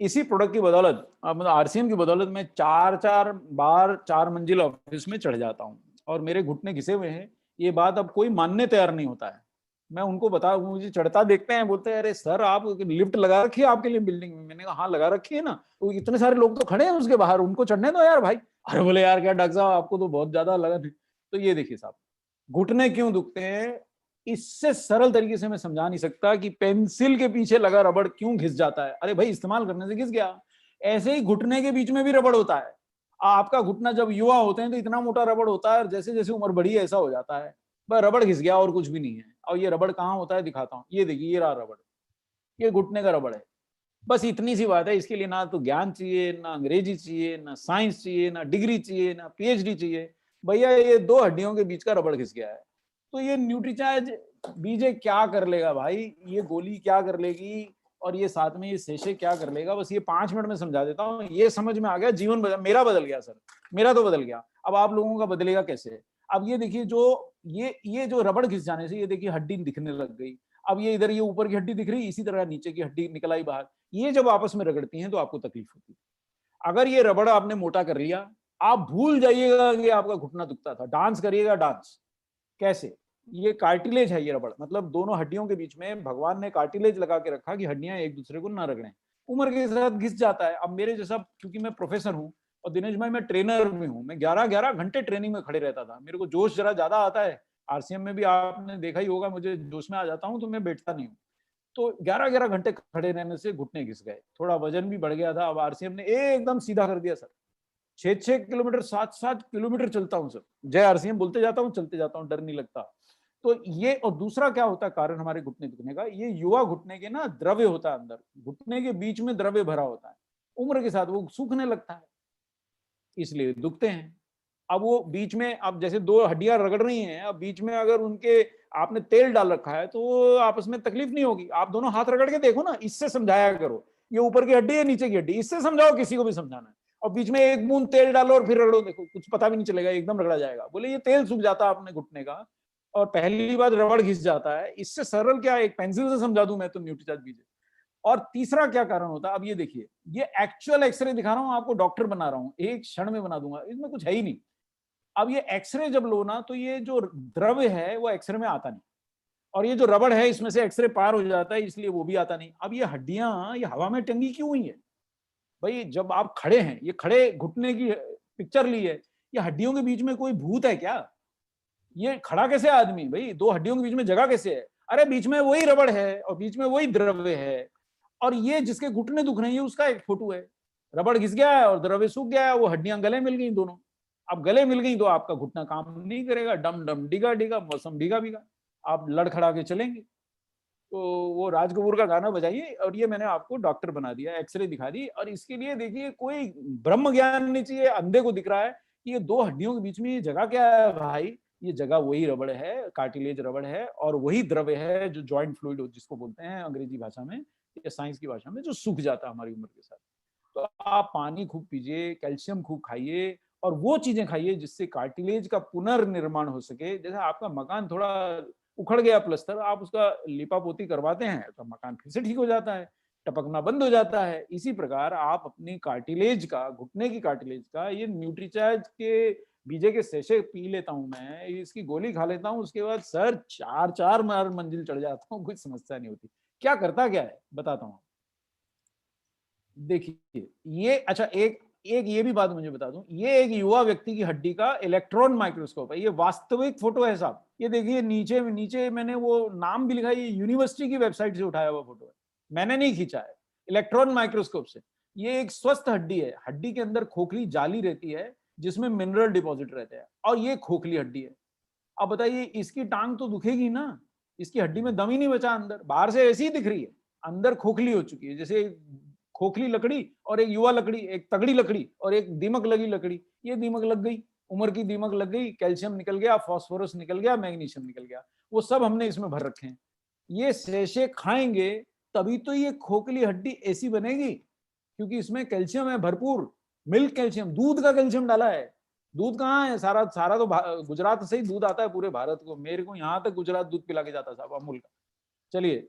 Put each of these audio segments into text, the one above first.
इसी प्रोडक्ट की बदौलत, मतलब आरसीएम की बदौलत, मैं 4 4 मंजिल ऑफिस में चढ़ जाता हूँ और मेरे घुटने घिसे हुए हैं। ये बात अब कोई मानने तैयार नहीं होता है। मैं उनको बता, मुझे चढ़ता देखते हैं, बोलते हैं अरे सर आप लिफ्ट लगा रखी है आपके लिए बिल्डिंग में? मैंने कहा हाँ लगा रखी है ना, तो इतने सारे लोग तो खड़े हैं उसके बाहर, उनको चढ़ने दो यार भाई। अरे बोले यार क्या डॉक्टर साहब आपको तो बहुत ज्यादा लगा। तो ये देखिए साहब, घुटने क्यों दुखते हैं, इससे सरल तरीके से मैं समझा नहीं सकता कि पेंसिल के पीछे लगा रबड़ क्यों घिस जाता है। अरे भाई इस्तेमाल करने से घिस गया। ऐसे ही घुटने के बीच में भी रबड़ होता है। आपका घुटना जब युवा होते हैं तो इतना मोटा रबड़ होता है, और जैसे जैसे उम्र बढ़ी है ऐसा हो जाता है। बस रबड़ घिस गया और कुछ भी नहीं है। और ये रबड़ कहाँ होता है दिखाता हूँ, ये देखिए ये रहा रबड़, ये घुटने का रबड़ है। बस इतनी सी बात है, इसके लिए ना तो ज्ञान चाहिए, ना अंग्रेजी चाहिए, ना साइंस चाहिए, ना डिग्री चाहिए, ना पीएचडी चाहिए। भैया ये दो हड्डियों के बीच का रबड़ घिस गया है। तो ये न्यूट्रीचार्ज बीजे क्या कर लेगा भाई, ये गोली क्या कर लेगी, और ये साथ में ये सेशे क्या कर लेगा, बस ये 5 मिनट में समझा देता हूँ। ये समझ में आ गया, जीवन बदल, मेरा बदल गया सर, मेरा तो बदल गया। अब आप लोगों का बदलेगा कैसे? अब ये देखिए, जो ये जो रबड़ घिस जाने से ये देखिए हड्डी दिखने लग गई। अब ये इधर ये ऊपर की हड्डी दिख रही, इसी तरह नीचे की हड्डी निकल आई बाहर। ये जब आपस में रगड़ती हैं तो आपको तकलीफ होती है। अगर ये रबड़ आपने मोटा कर लिया, आप भूल जाइएगा कि आपका घुटना दुखता था। डांस करिएगा, डांस कैसे? ये कार्टिलेज है, ये रबड़, मतलब दोनों हड्डियों के बीच में भगवान ने कार्टिलेज लगा के रखा कि हड्डियां एक दूसरे को ना रगड़ें। उम्र के साथ घिस जाता है। अब मेरे जैसा, क्योंकि मैं प्रोफेसर हूँ और दिनेश भाई मैं ट्रेनर भी हूँ, मैं 11-11 घंटे ट्रेनिंग में खड़े रहता था। मेरे को जोश जरा ज्यादा आता है। आरसीएम में भी आपने देखा ही होगा, मुझे जोश में आ जाता हूँ तो मैं बैठता नहीं हूँ। तो 11-11 घंटे खड़े रहने से घुटने घिस गए, थोड़ा वजन भी बढ़ गया था। अब आरसीएम ने एकदम सीधा कर दिया सर। 6-6 किलोमीटर 7-7 किलोमीटर चलता हूँ सर, जय आरसीएम बोलते जाता हूँ, चलते जाता हूँ, डर नहीं लगता। तो ये, और दूसरा क्या होता है कारण हमारे घुटने दुखने का, ये युवा घुटने के ना द्रव्य होता है अंदर, घुटने के बीच में द्रव्य भरा होता है। उम्र के साथ वो सूखने लगता है, इसलिए दुखते हैं। अब वो बीच में, अब जैसे दो हड्डियां रगड़ रही हैं, अब बीच में अगर उनके आपने तेल डाल रखा है तो वो आपस में तकलीफ नहीं होगी। आप दोनों हाथ रगड़ के देखो ना, इससे समझाया करो, ये ऊपर की हड्डी है नीचे की हड्डी, इससे समझाओ, किसी को भी समझाना है। और बीच में एक बूंद तेल डालो और फिर रगड़ो, देखो कुछ पता भी नहीं चलेगा, एकदम रगड़ा जाएगा। बोले ये तेल सूख जाता है अपने घुटने का, और पहली बार रबड़ घिस जाता है। इससे सरल क्या, एक पेंसिल से समझा दूं मैं तो, न्यूट्रीचार्ज बीजे। और तीसरा क्या कारण होता है, अब ये देखिए, ये एक्चुअल एक्सरे दिखा रहा हूं आपको, डॉक्टर बना रहा हूं, एक क्षण में बना दूंगा, इसमें कुछ है ही नहीं। अब ये एक्सरे जब लो ना, तो ये जो द्रव्य है वो एक्सरे में आता नहीं, और ये जो रबड़ है इसमें से एक्सरे पार हो जाता है, इसलिए वो भी आता नहीं। अब ये हड्डियां ये हवा में टंगी क्यों हुई है भाई? जब आप खड़े हैं, ये खड़े घुटने की पिक्चर ली है, ये हड्डियों के बीच में कोई भूत है क्या? ये खड़ा कैसे आदमी भाई, दो हड्डियों के बीच में जगह कैसे है? अरे बीच में वही रबड़ है और बीच में वही द्रव्य है। और ये जिसके घुटने दुख रहे हैं उसका एक फोटो है, रबड़ घिस गया है और द्रव्य सूख गया है, वो हड्डियां गले मिल गई दोनों। अब गले मिल गई तो आपका घुटना काम नहीं करेगा, डम डम डिगा डिगा, मौसम भीगा भीगा, आप लड़खड़ा के चलेंगे। तो वो राज कपूर का गाना बजाइए, और ये मैंने आपको डॉक्टर बना दिया, एक्सरे दिखा दी। और इसके लिए देखिए कोई ब्रह्म ज्ञान नहीं चाहिए, अंधे को दिख रहा है कि ये दो हड्डियों के बीच में ये जगह क्या है भाई? ये जगह वही रबड़ है, कार्टिलेज रबड़ है, और वही द्रव्य है जो जॉइंट फ्लूइड जिसको बोलते हैं अंग्रेजी भाषा में या साइंस की भाषा में, जो सूख जाता है हमारी उम्र के साथ। तो आप पानी खूब पीजिए, कैल्शियम खूब खाइए, और वो चीजें खाइए जिससे कार्टिलेज का पुनर्निर्माण हो सके। जैसे आपका मकान थोड़ा उखड़ गया, प्लस्तर, आप उसका लिपापोती करवाते हैं तो मकान फिर से ठीक हो जाता है, टपकना बंद हो जाता है। इसी प्रकार आप अपनी कार्टिलेज का, घुटने की कार्टिलेज का, ये न्यूट्रीचार्ज के बीजे के सेशे पी लेता हूं मैं, इसकी गोली खा लेता हूं, उसके बाद सर 4-4 मंजिल चढ़ जाता हूँ, कोई समस्या नहीं होती। क्या करता क्या है बताता हूँ। देखिए ये, अच्छा एक एक ये भी बात मुझे बता दूं, ये एक युवा व्यक्ति की हड्डी का इलेक्ट्रॉन माइक्रोस्कोप है, ये वास्तविक फोटो है साहब। ये देखिए नीचे नीचे मैंने वो नाम भी लिखा है, ये यूनिवर्सिटी की वेबसाइट से उठाया हुआ फोटो है, मैंने नहीं खींचा है, इलेक्ट्रॉन माइक्रोस्कोप से। ये एक स्वस्थ हड्डी है, हड्डी के अंदर खोखली जाली रहती है जिसमें मिनरल डिपॉजिट रहते हैं, और ये खोखली हड्डी है। अब बताइए इसकी टांग तो दुखेगी ना, इसकी हड्डी में दम ही नहीं बचा अंदर, बाहर से ऐसी ही दिख रही है, अंदर खोखली हो चुकी है। जैसे खोखली लकड़ी और एक युवा लकड़ी, एक तगड़ी लकड़ी और एक दीमक लगी लकड़ी, ये दीमक लग गई, उम्र की दीमक लग गई, कैल्शियम निकल गया, फास्फोरस निकल गया, मैग्नीशियम निकल गया, वो सब हमने इसमें भर रखे हैं। ये शेषे खाएंगे तभी तो ये खोखली हड्डी ऐसी बनेगी, क्योंकि इसमें कैल्शियम है भरपूर, मिल्क कैल्शियम, दूध का कैल्शियम डाला है। दूध कहाँ है, सारा सारा तो गुजरात से ही दूध आता है पूरे भारत को, मेरे को यहाँ तक गुजरात दूध पिला के जाता साहब, अमूल का। चलिए,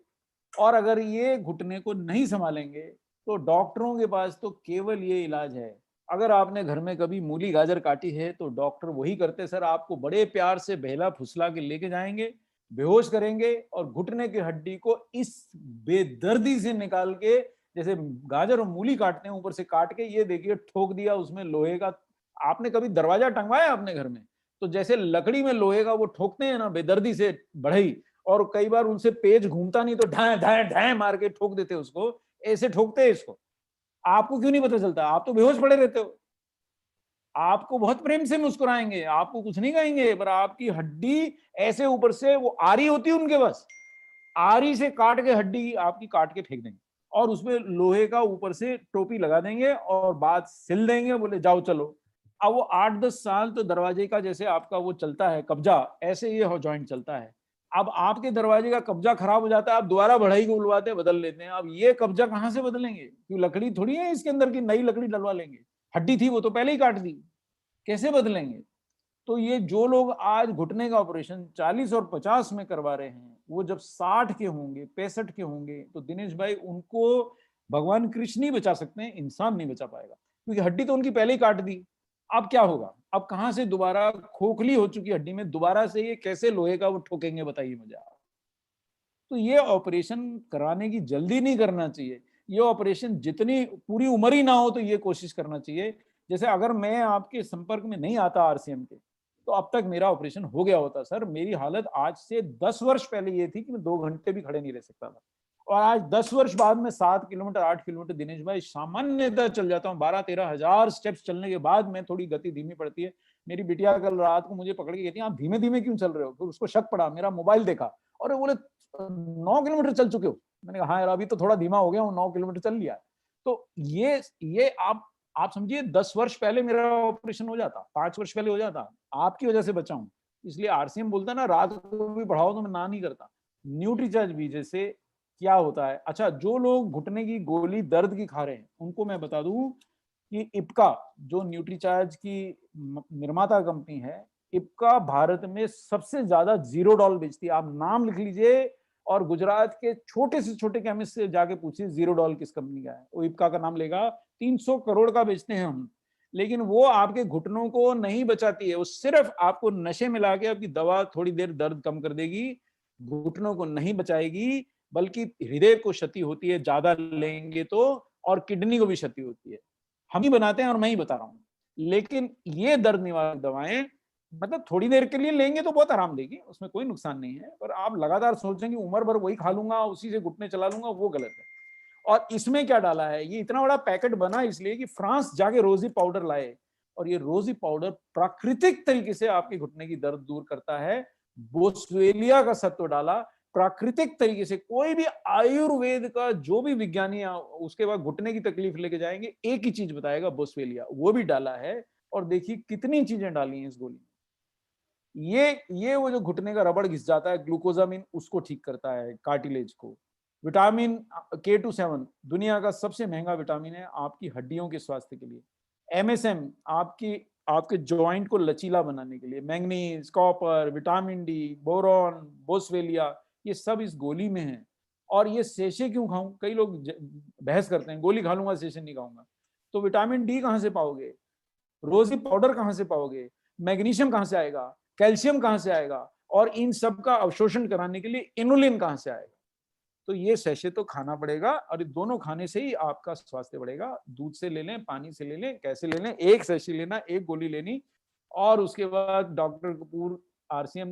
और अगर ये घुटने को नहीं संभालेंगे तो डॉक्टरों के पास तो केवल ये इलाज है। अगर आपने घर में कभी मूली गाजर काटी है तो डॉक्टर वही करते सर, आपको बड़े प्यार से बहला फुसला के लेके जाएंगे, बेहोश करेंगे और घुटने की हड्डी को इस बेदर्दी से निकाल के, जैसे गाजर और मूली काटते हैं ऊपर से काट के, ये देखिए ठोक दिया उसमें लोहे का। आपने कभी दरवाजा टंगवाया अपने घर में, तो जैसे लकड़ी में लोहे का वो ठोकते हैं ना बेदर्दी से बढ़ई, और कई बार उनसे पेज घूमता नहीं तो ढाए ढाए ढाए मार के ठोक देते उसको, ऐसे ठोकते हैं इसको। आपको क्यों नहीं पता चलता? आप तो बेहोश पड़े रहते हो। आपको बहुत प्रेम से मुस्कुराएंगे, आपको कुछ नहीं कहेंगे, पर आपकी हड्डी ऐसे ऊपर से, वो आरी होती है उनके बस, आरी से काट के हड्डी आपकी काट के फेंक देंगे और उसमें लोहे का ऊपर से टोपी लगा देंगे और बात सिल देंगे, बोले जाओ चलो। अब वो 8-10 साल तो दरवाजे का जैसे आपका वो चलता है कब्जा, ऐसे ये जॉइंट चलता है। अब आपके दरवाजे का कब्जा खराब हो जाता है, आप दोबारा बढ़ाई को बुलवाते बदल लेते हैं। अब ये कब्जा कहां से बदलेंगे? क्यों, लकड़ी थोड़ी है इसके अंदर की, नई लकड़ी डलवा लेंगे? हड्डी थी वो तो पहले ही काट दी, कैसे बदलेंगे? तो ये जो लोग आज घुटने का ऑपरेशन 40 और 50 में करवा रहे हैं, वो जब 60 के होंगे, 65 के होंगे, तो दिनेश भाई उनको भगवान कृष्ण ही बचा सकते हैं, इंसान नहीं बचा पाएगा, क्योंकि हड्डी तो उनकी पहले ही काट दी। अब क्या होगा? अब कहां से दोबारा खोखली हो चुकी हड्डी में दोबारा से ये कैसे लोहे का वो ठोकेंगे, बताइए मुझे आप। तो ये ऑपरेशन कराने की जल्दी नहीं करना चाहिए। ये ऑपरेशन जितनी पूरी उम्र ही ना हो तो ये कोशिश करना चाहिए। जैसे अगर मैं आपके संपर्क में नहीं आता आरसीएम के, तो अब तक मेरा ऑपरेशन हो गया होता सर। मेरी हालत आज से 10 वर्ष पहले ये थी कि मैं 2 घंटे भी खड़े नहीं रह सकता था, और आज 10 वर्ष बाद में 7 किलोमीटर 8 किलोमीटर दिनेश भाई सामान्यतः चल जाता हूँ। 12-13 हजार स्टेप्स चलने के बाद में थोड़ी गति धीमी पड़ती है। मेरी बिटिया कल रात को मुझे पकड़ के कहती है आप धीमे धीमे क्यों चल रहे हो? फिर उसको शक पड़ा, मेरा मोबाइल देखा और बोले 9 किलोमीटर चल चुके हो? मैंने कहा हाँ यार अभी तो थोड़ा धीमा हो गया हूँ, 9 किलोमीटर चल लिया। तो ये आप समझिए 10 वर्ष पहले मेरा ऑपरेशन हो जाता, 5 वर्ष पहले हो जाता, आपकी वजह से बचा हूं। इसलिए आरसीएम बोलता है ना रात को भी बढ़ाओ, तो मैं ना नहीं करता। न्यूट्रीचार्ज भी जैसे क्या होता है, अच्छा जो लोग घुटने की गोली दर्द की खा रहे हैं उनको मैं बता दूं कि इप्का जो न्यूट्रीचार्ज की निर्माता कंपनी है, इप्का भारत में सबसे ज्यादा $0 बेचती है। आप नाम लिख लीजिए और गुजरात के छोटे से छोटे केमिस्ट से जाके पूछिए $0 किस कंपनी का है, वो इप्का का नाम लेगा। 300 करोड़ का बेचते हैं हम, लेकिन वो आपके घुटनों को नहीं बचाती है, वो सिर्फ आपको नशे में लाके आपकी दवा थोड़ी देर दर्द कम कर देगी, घुटनों को नहीं बचाएगी, बल्कि हृदय को क्षति होती है ज्यादा लेंगे तो, और किडनी को भी क्षति होती है। हम ही बनाते हैं और मैं ही बता रहा हूँ। लेकिन ये दर्द निवारक दवाएं मतलब थोड़ी देर के लिए लेंगे तो बहुत आराम देगी, उसमें कोई नुकसान नहीं है, पर आप लगातार सोचेंगे उम्र भर वही खा लूंगा उसी से घुटने चला लूंगा, वो गलत है। और इसमें क्या डाला है, ये इतना बड़ा पैकेट बना इसलिए कि फ्रांस जाके रोजी पाउडर लाए, और ये रोजी पाउडर प्राकृतिक तरीके से आपके घुटने की दर्द दूर करता है। बोस्वेलिया का सत्व डाला प्राकृतिक तरीके से। कोई भी आयुर्वेद का जो भी विज्ञानी उसके बाद घुटने की तकलीफ लेके जाएंगे एक ही चीज बताएगा, बोस्वेलिया, वो भी डाला है। और देखिए कितनी चीजें डाली हैं इस गोली में। ये वो जो घुटने का रबड़ घिस जाता है, ग्लूकोजामिन उसको ठीक करता है, कार्टिलेज को। विटामिन K27 दुनिया का सबसे महंगा विटामिन है आपकी हड्डियों के स्वास्थ्य के लिए। MSM आपके जॉइंट को लचीला बनाने के लिए। Manganese, copper, vitamin D, boron, boswellia, ये सब इस गोली में है। और ये सेशे क्यों खाऊं? कई लोग बहस करते हैं गोली खा लूंगा सेशे नहीं खाऊंगा। तो विटामिन डी कहां से पाओगे? रोजी पाउडर कहां से पाओगे? मैग्नीशियम कहां से आएगा? कैल्शियम कहां से आएगा? और इन सब का अवशोषण कराने के लिए इनुलिन कहां से आएगा? तो ये सैशे तो खाना पड़ेगा, और ये दोनों खाने से ही आपका स्वास्थ्य बढ़ेगा। दूध से ले लें, पानी से ले लें, कैसे ले लें, एक सैशे लेना, एक गोली लेनी, और उसके बाद डॉक्टर कपूर आरसीएम